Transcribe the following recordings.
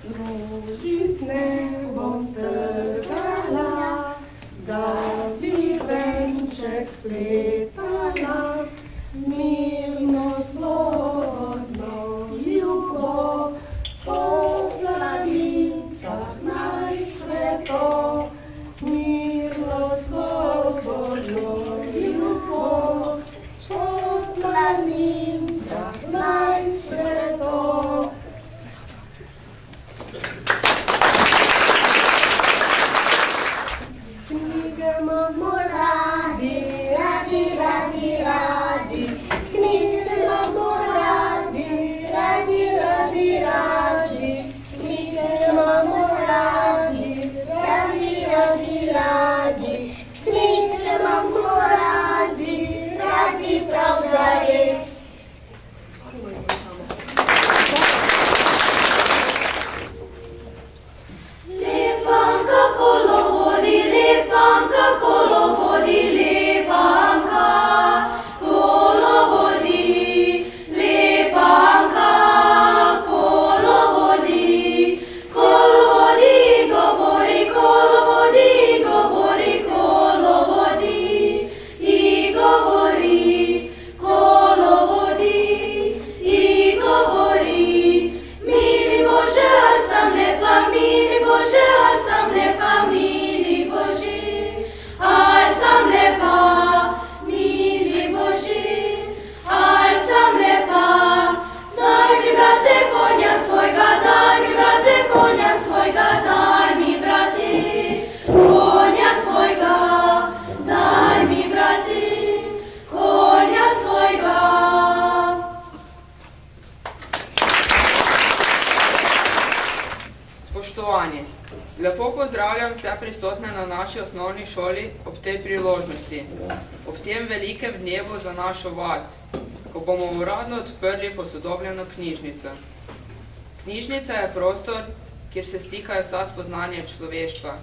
Rožic ne bom trgala, da bi venček spletala, mirno, svobodno, ljubo, po planincah naj cveto, mirno, svobodno, ljubo, po planincah naj cveto. Knjige imamo radi, radi, radi, radi, knjige imamo radi, radi, radi, radi, knjige imamo radi, radi, radi, radi, knjige imamo radi, radi prav zares. Lepanka kolovodi, lepanka kolovodi, lepanka kolovodi, lepanka kolovodi, kolovodi govori, kolovodi govori, kolovodi i govori, kolovodi i govori, mili Bože, al sam lepa, mili Bože, al sam lepa, mili Bože, al sam lepa, mili Bože, al sam lepa. Daj mi, brate, konja svojega, daj mi, brate, konja svojega, daj mi, brate, konja svojega, daj mi, brate, konja svojega. Spoštovani, lepo pozdravljam vse prisotne na naši osnovni šoli ob tej priložnosti, ob tem velikem dnevu za našo vas, ko bomo uradno odprli posodobljeno knjižnico. Knjižnica je prostor, kjer se stikajo vsa spoznanja človeštva,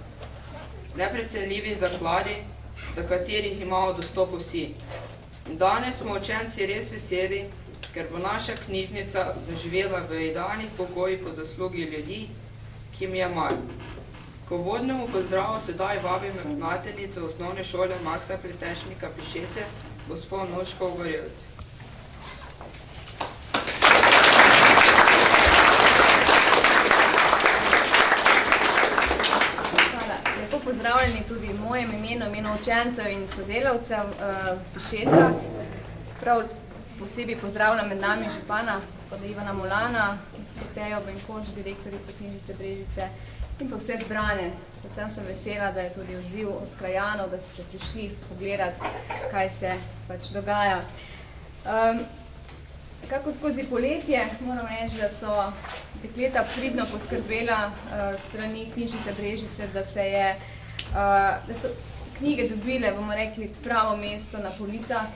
neprecenljivi zakladi, do katerih imamo dostop vsi. Danes smo učenci res veseli, ker bo naša knjižnica zaživela v idealnih pogojih po zaslugi ljudi, ki jim je mar. K uvodnemu pozdravu sedaj vabim ravnateljico osnovne šole Maksa Pletešnika Pišece, gospod Nuško Gorevc. Hvala. Lepo pozdravljeni tudi v mojem imenu, imenu učencev in sodelavcev Pišeca. Prav posebej pozdravljam med nami župana, gospoda Ivana Molana, gospod Tejo Benkoč, direktorico knjižnice Brežice in pa vse zbrane. Predvsem sem vesela, da je tudi odziv od krajanov, da ste prišli pogledati, kaj se pač dogaja. Kako skozi poletje moram reči, da so dekleta pridno poskrbela strani knjižnice Brežice, da so knjige dobile, bomo rekli, pravo mesto na policah,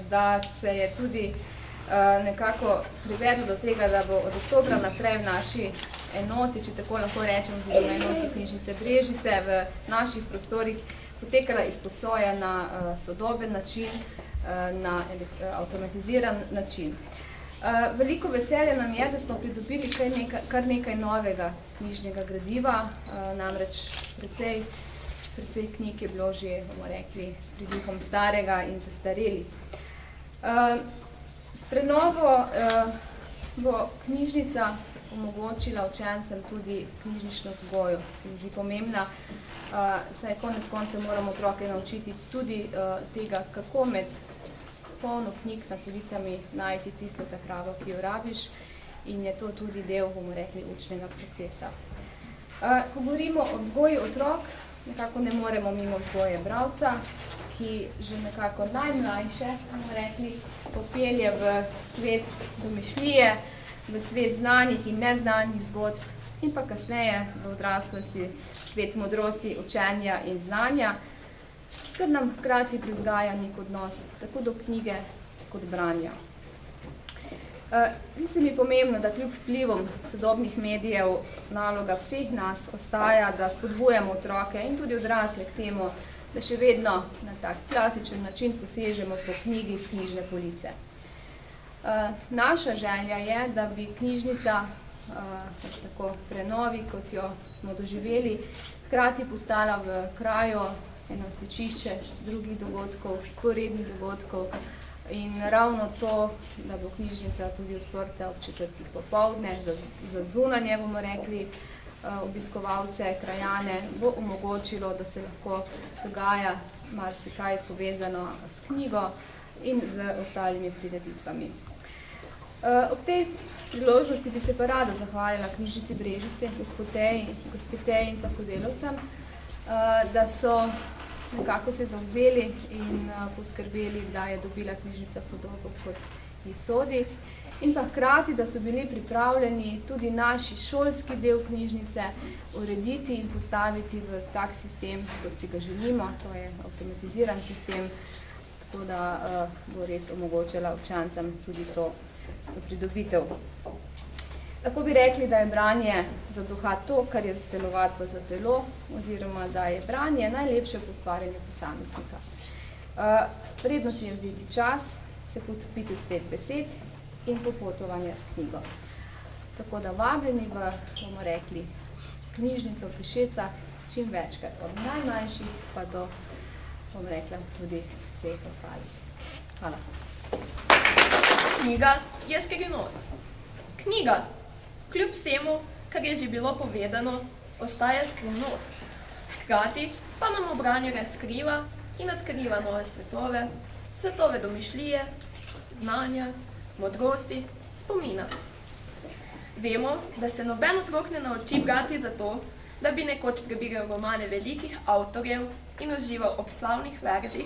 da se je tudi nekako privedlo do tega, da bo od oktobra naprej v naši enoti, če tako lahko rečem, oziroma enoti knjižnice Brežice, v naših prostorih potekala izposoja na sodoben način, na avtomatiziran način. Veliko veselje nam je, da smo pridobili kar nekaj novega knjižnega gradiva, namreč precej knjig je bilo že, bomo rekli, s pridihom starega in zastareli. S prenovo bo knjižnica omogočila učencem tudi knjižnično vzgojo, se mi zdi pomembna, saj konec koncev moramo otroke naučiti tudi tega, kako med polno knjig na policami najti tisto takravo, ki jo rabiš, in je to tudi del, bomo rekli, učnega procesa. Ko govorimo o vzgoji otrok, nekako ne moremo mimo vzgoje bralca, ki že nekako najmlajše, bomo rekli, popelje v svet domišljije, v svet znanih in neznanih zgodb in pa kasneje v odraslosti svet modrosti, učenja in znanja, ter nam hkrati privzgaja nek odnos tako do knjige kot branja. Zdi se mi pomembno, da kljub vplivom sodobnih medijev naloga vseh nas ostaja, da spodbujamo otroke in tudi odrasle k temu, da še vedno na tak klasičen način posežemo po knjigi iz knjižne police. Naša želja je, da bi knjižnica tako prenovi, kot jo smo doživeli, hkrati postala v kraju eno stičišče drugih dogodkov, sporednih dogodkov in ravno to, da bo knjižnica tudi odprta ob 4. popoldne za zunanje, bomo rekli, obiskovalce, krajane, bo omogočilo, da se lahko dogaja marsikaj povezano s knjigo in z ostalimi prireditvami. Ob tej priložnosti bi se pa rada zahvalila knjižnici Brežice, gospoteji in pa sodelavcem, da so nekako se zavzeli in poskrbeli, da je dobila knjižnica podobo, kot ji sodi. In pa hkrati, da so bili pripravljeni tudi naši šolski del knjižnice urediti in postaviti v tak sistem, kot si ga želimo, to je avtomatiziran sistem, tako da bo res omogočila učencem tudi to pridobitev. Lahko bi rekli, da je branje za duha to, kar je telovadba za telo, oziroma da je branje najlepše postvarjanje posameznika. Vredno si je vzeti čas, se potopiti v svet besed in popotovanje s knjigo. Tako da vabljeni v, bomo rekli, knjižnico v Pišecah čim večkrat, od najmanjših pa do, bom rekla, tudi vseh ostalih. Hvala. Knjiga je skrivnost. Knjiga, kljub vsemu, kar je že bilo povedano, ostaja skrivnost. Hkrati pa nam v branju razkriva in odkriva nove svetove, svetove domišljije, znanja, modrosti, spomina. Vemo, da se noben otrok ne nauči brati zato, da bi nekoč prebiral romane velikih avtorjev in užival ob slavnih verzih,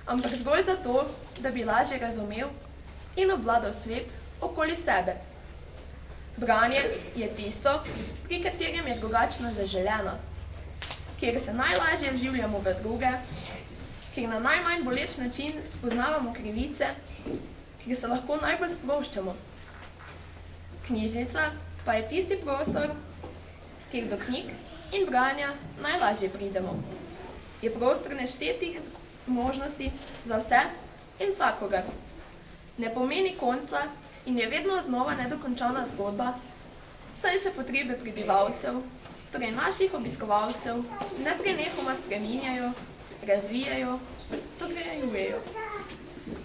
ampak zgolj zato, da bi lažje razumel in obvladal svet okoli sebe. Branje je tisto, pri katerem je drugačna zaželena, kjer se najlažje vživljamo v druge, kjer na najmanj boleč način spoznavamo krivice, kjer se lahko najbolj sproščamo. Knjižnica pa je tisti prostor, kjer do knjig in branja najlažje pridemo. Je prostor neštetih možnosti za vse in vsakogar. Ne pomeni konca in je vedno znova nedokončana zgodba, saj se potrebe prebivalcev, torej naših obiskovalcev, neprenehoma spreminjajo, razvijajo, dograjujejo.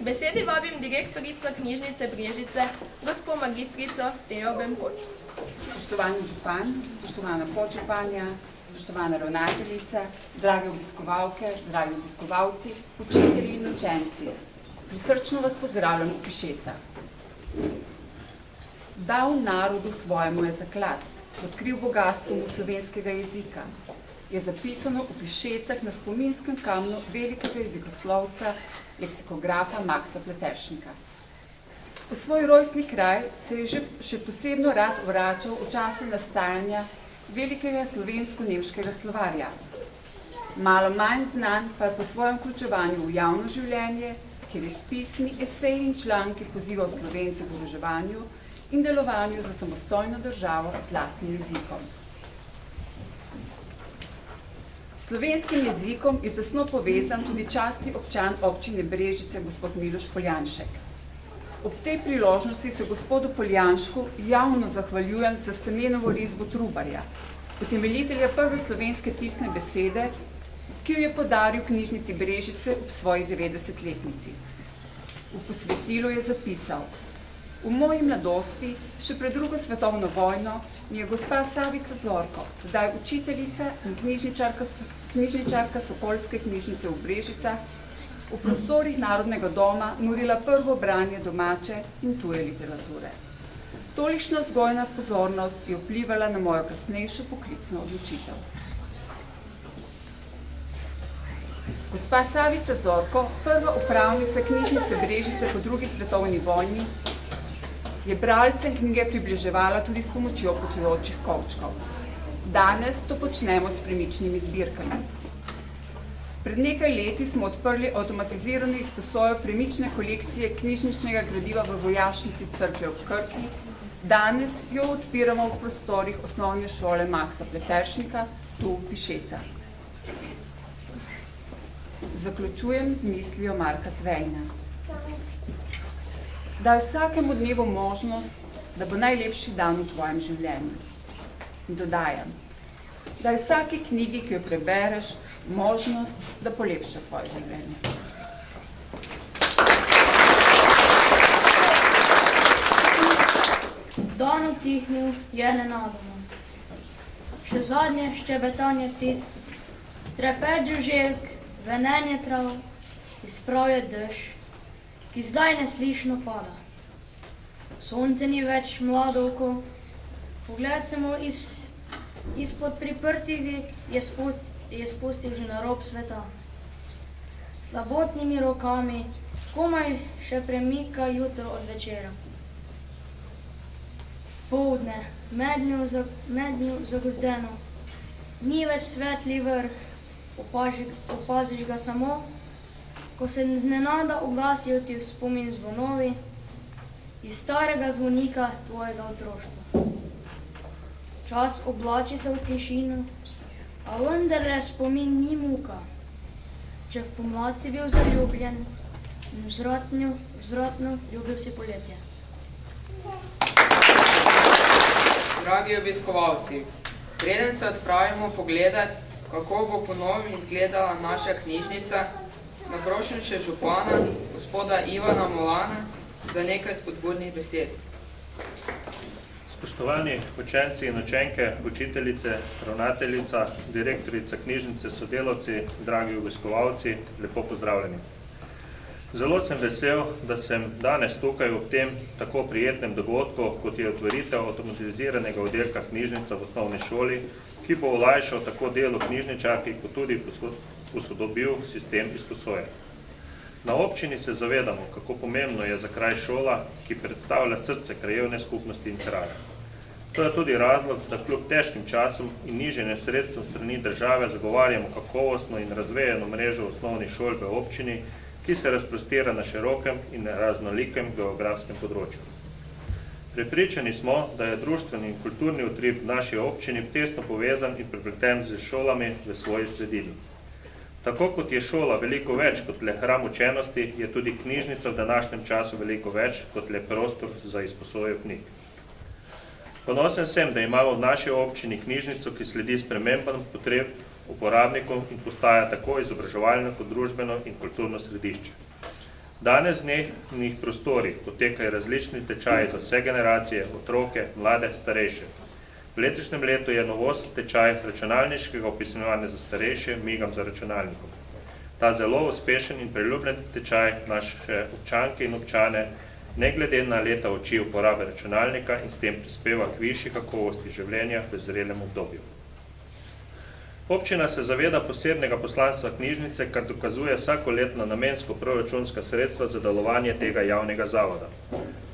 Besedi vabim direktorico knjižnice Brežice, gospo magistrico Tejo Benkoč. Spoštovani župan, spoštovana podžupanja, spoštovana ravnateljica, drage obiskovalke, dragi obiskovalci, učitelji in učenci, prisrčno vas pozdravljam v Pišecah. Dal narodu svojemu je zaklad, odkril bogatstvo slovenskega jezika. Je zapisano v Pišecah na spominskem kamnu velikega jezikoslovca, leksikografa Maxa Pleteršnika. V svoj rojstni kraj se je še posebno rad vračal v času nastajanja velikega slovensko-nemškega slovarja. Malo manj znan pa je po svojem vključevanju v javno življenje, kjer je s pismi, eseji in članki pozival Slovence k združevanju in delovanju za samostojno državo z lastnim jezikom. S slovenskim jezikom je tesno povezan tudi častni občan občine Brežice, gospod Miloš Poljanšek. Ob tej priložnosti se gospodu Poljanšku javno zahvaljujem za Semenovo risbo Trubarja, utemeljitelja prve slovenske pisne besede, ki jo je podaril knjižnici Brežice ob svoji 90-letnici. V posvetilu je zapisal: V moji mladosti, še pred drugo svetovno vojno, mi je gospa Savica Zorko, tedaj učiteljica in knjižničarka Sokolske knjižnice v Brežicah, v prostorih Narodnega doma nudila prvo branje domače in tuje literature. Tolikšna vzgojna pozornost je vplivala na mojo kasnejšo poklicno odločitev. Gospa Savica Zorko, prva upravnica knjižnice Brežice po drugi svetovni vojni, je bralcem knjige približevala tudi s pomočjo potujočih kovčkov. Danes to počnemo s premičnimi zbirkami. Pred nekaj leti smo odprli avtomatizirano izposojo premične kolekcije knjižničnega gradiva v vojašnici Cerklje ob Krki. Danes jo odpiramo v prostorih osnovne šole Maxa Pleteršnika, tu v Pišecah. Zaključujem z mislijo Marka Twaina. Daj vsakemu dnevu možnost, da bo najlepši dan v tvojem življenju. In dodajam, daj vsaki knjigi, ki jo prebereš, možnost, da polepša tvoje življenje. Dan utihnil je nenadoma. Še zadnje ščebetanje ptic, trepet žuželk, venenje trav, izpravlja dež, ki zdaj neslišno pada. Sonce ni več mlado oko, pogled se mu izpod priprtih vek je spustil že na rob sveta. Slabotnimi rokami komaj še premika jutro od večera. Poldne, mednjo zagozdeno, ni več svetli vrh, opaziš ga samo, ko se znenada ugasijo ti v spomin zvonovi iz starega zvonika tvojega otroštva. Čas oblači se v tišino, a vendarle spomin ni muka, če v pomlad si bil zaljubljen in vzvratno ljubil si poletje. Dragi obiskovalci, preden se odpravimo pogledat, kako bo po novem izgledala naša knjižnica, naprošam še župana, gospoda Ivana Molana, za nekaj spodbudnih besed. Spoštovani učenci in učenke, učiteljice, ravnateljica, direktorica knjižnice, sodelavci, dragi obiskovalci, lepo pozdravljeni. Zelo sem vesel, da sem danes tukaj ob tem tako prijetnem dogodku, kot je otvoritev avtomatiziranega oddelka knjižnica v osnovni šoli, ki bo olajšal tako delo knjižničarki, kot tudi posodobil sistem izposoje. Na občini se zavedamo, kako pomembno je za kraj šola, ki predstavlja srce krajevne skupnosti in kraja. To je tudi razlog, da kljub težkim časom in nižjenju sredstev strani države zagovarjamo kakovostno in razvejeno mrežo osnovnih šol v občini, ki se razprostira na širokem in raznolikem geografskem področju. Prepričani smo, da je društveni in kulturni utrip v naši občini tesno povezan in prepleten z šolami v svoji sredini. Tako kot je šola veliko več kot le hram učenosti, je tudi knjižnica v današnjem času veliko več kot le prostor za izposojo knjig. Ponosen sem, da imamo v naši občini knjižnico, ki sledi spremembam potreb uporabnikov in postaja tako izobraževalno kot družbeno in kulturno središče. Danes v njih prostorih potekajo različni tečaji za vse generacije, otroke, mlade, starejše. V letošnjem letu je novost tečaj računalniškega opismenjevanja za starejše migam za računalnikom. Ta zelo uspešen in priljubljen tečaj naše občanke in občane ne glede na leta uči uporabe računalnika in s tem prispeva k višji kakovosti življenja v zrelem obdobju. Občina se zaveda posebnega poslanstva knjižnice, kar dokazuje vsakoletna namensko proračunska sredstva za delovanje tega javnega zavoda.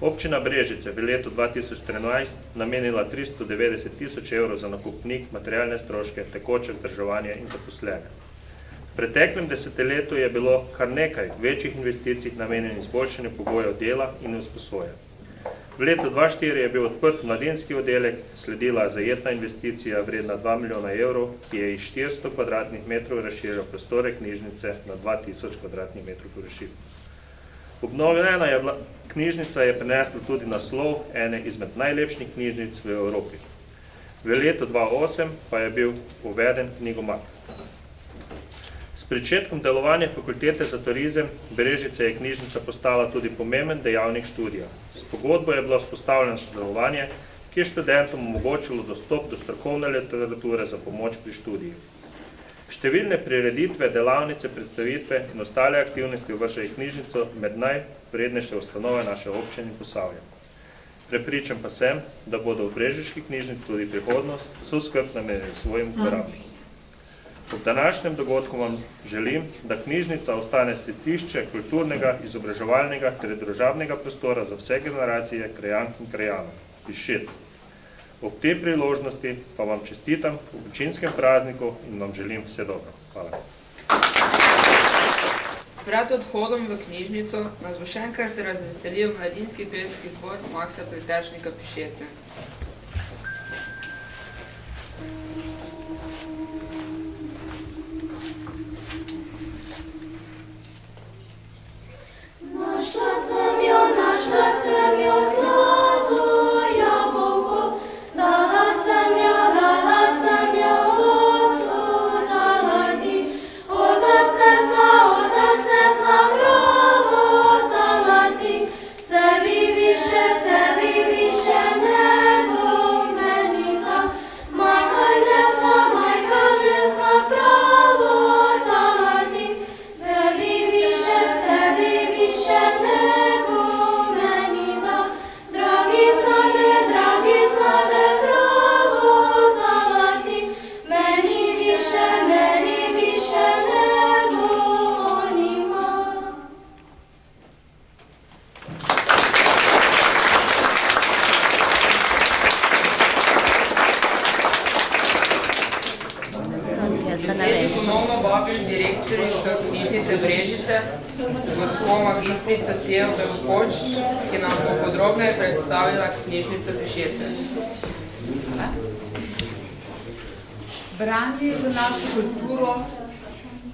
Občina Brežice v letu 2013 namenila 390 000 evrov za nakup knjig, materialne stroške, tekoče vzdrževanje in zaposlene. V preteklem desetletju je bilo kar nekaj večjih investicij namenjenih izboljšanju pogojev dela in usposoje. V letu 2004 je bil odprt mladinski oddelek, sledila zajetna investicija vredna 2 milijona evrov, ki je iz 400 kvadratnih metrov razširila prostore knjižnice na 2000 kvadratnih metrov površin. Obnovljena knjižnica je prinesla tudi naslov ene izmed najlepših knjižnic v Evropi. V letu 2008 pa je bil uveden knjigomat. S pričetkom delovanja fakultete za turizem Brežice je knjižnica postala tudi pomemben dejavnik študija. S pogodbo je bilo vzpostavljeno sodelovanje, ki je študentom omogočilo dostop do strokovne literature za pomoč pri študiju. Številne prireditve, delavnice, predstavitve in ostale aktivnosti uvrščajo knjižnico med najvrednejše ustanove naše občine in Posavja. Prepričan pa sem, da bodo v brežiški knjižnici tudi prihodnost vso skrb namenili svojim uporabnikom. Ob današnjem dogodku vam želim, da knjižnica ostane svetišče kulturnega, izobraževalnega ter družabnega prostora za vse generacije krajank in krajanov iz Šec. Ob tej priložnosti pa vam čestitam v občinskem prazniku in vam želim vse dobro. Hvala. Pred odhodom v knjižnico nas bo še enkrat razveselil mladinski pevski zbor Maksa Pritečnika Pišece. Našla sem jo, zlato vabim direktorico knjižnice Brežice, gospo magistrico Tejo Vekoč, ki nam bo podrobneje predstavila knjižnico Pišece. Branje je za našo kulturo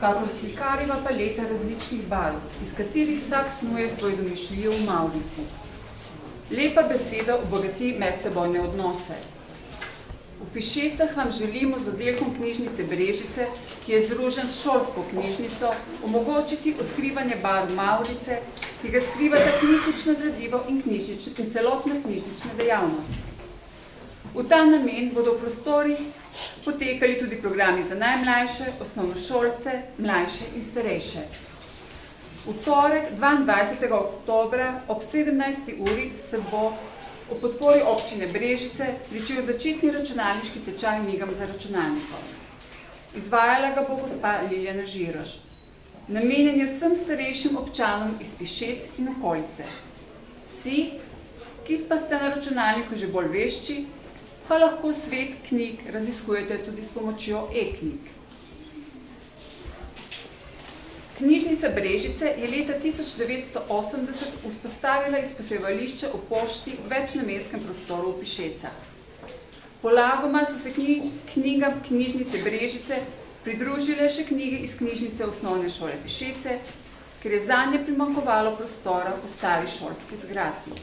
kakor slikarjeva paleta različnih barv, iz katerih vsak snuje svoj domišljijo v mavrici. Lepa beseda obogati medsebojne odnose. V Pišecah vam želimo z oddelkom knjižnice Brežice, ki je združen s šolsko knjižnico, omogočiti odkrivanje barv mavrice, ki ga skrivata knjižnično gradivo in celotna knjižnična dejavnost. V ta namen bodo v prostorih potekali tudi programi za najmlajše, osnovnošolce, mlajše in starejše. V torek, 22. oktobra ob 17. uri se bo v podpori občine Brežice pričel začetni računalniški tečaj Migam za računalnikom. Izvajala ga bo gospa Liljana Žiroš. Namenjen je vsem starejšim občanom iz Pišec in okolice. Vsi, ki pa ste na računalniku že bolj vešči, pa lahko svet knjig raziskujete tudi s pomočjo e-knjig. Knjižnica Brežice je leta 1980 vzpostavila izposojevališče v pošti v večnamenskem prostoru v Pišecah. Polagoma so se knjigam knjižnice Brežice pridružile še knjige iz knjižnice osnovne šole Pišece, ker je zanje primanjkovalo prostora v stari šolski zgradbi.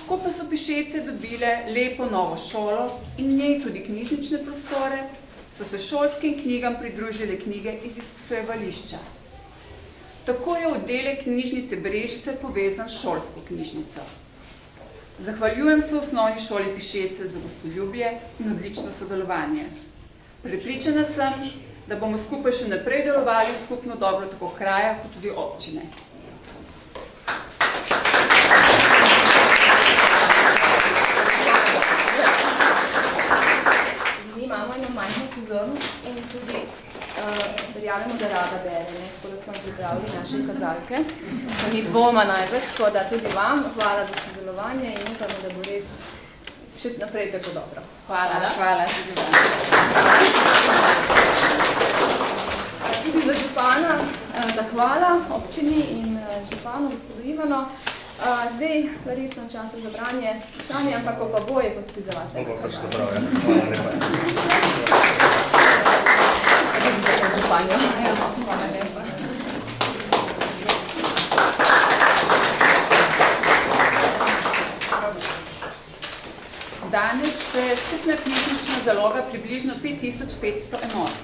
Ko pa so Pišece dobile lepo novo šolo in njej tudi knjižnične prostore, so se šolskim knjigam pridružile knjige iz izposojevališča. Tako je oddelek knjižnice Brežice povezan s šolsko knjižnico. Zahvaljujem se osnovni šoli Pišece za gostoljubje in odlično sodelovanje. Prepričana sem, da bomo skupaj še naprej delovali skupno dobro tako kraja kot tudi občine. Imamo eno majhno pozornost in tudi verjamemo, da rada beremo, tako da smo pripravili naše kazalke. To ni dvoma najbrž, tako da tudi vam hvala za sodelovanje in upamo, da bo res še naprej tako dobro. Hvala. Hvala tudi vam. Tudi za župana zahvala občini in županu, gospodu Ivano. Zdaj, verjetno časa za branje vprašanje, ampak ko pa boje, kot tudi za vas. Bo pa šlo prav, ja. Hvala lepa. Hvala lepa. Danes je skupna knjižnična zaloga približno 5500 enot.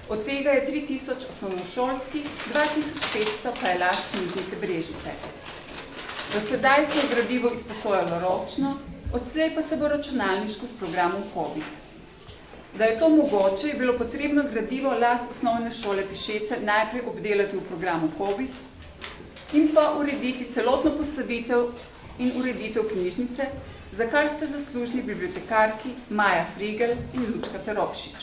Od tega je 3000 osnovnošolskih, 2500 pa je last knjižnice Brežice. Do sedaj se je gradivo izposojalo ročno, odslej pa se bo računalniško s programom COBIS. Da je to mogoče, je bilo potrebno gradivo last osnovne šole Pišece najprej obdelati v programu COBIS in pa urediti celotno postavitev in ureditev knjižnice, za kar ste zaslužni bibliotekarki Maja Frigel in Lučka Teropšič.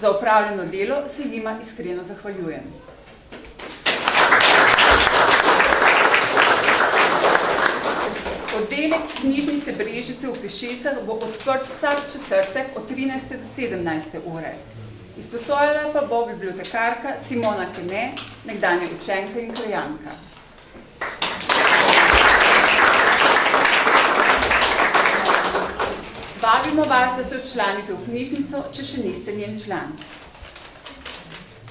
Za opravljeno delo se njima iskreno zahvaljujem. Oddelek knjižnice Brežice v Pišecah bo odprt vsak četrtek od 13. do 17. ure. Izposojala pa bo bibliotekarka Simona Kene, nekdanja učenka in krajanka. Vabimo vas, da se včlanite v knjižnico, če še niste njen član.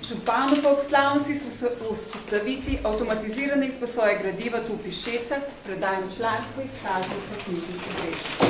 Županu pa ob slavnosti vzpostaviti avtomatizirane izposoje gradiva tu v Pišecah, predajem članstvo izkazu v knjižnici Brežice.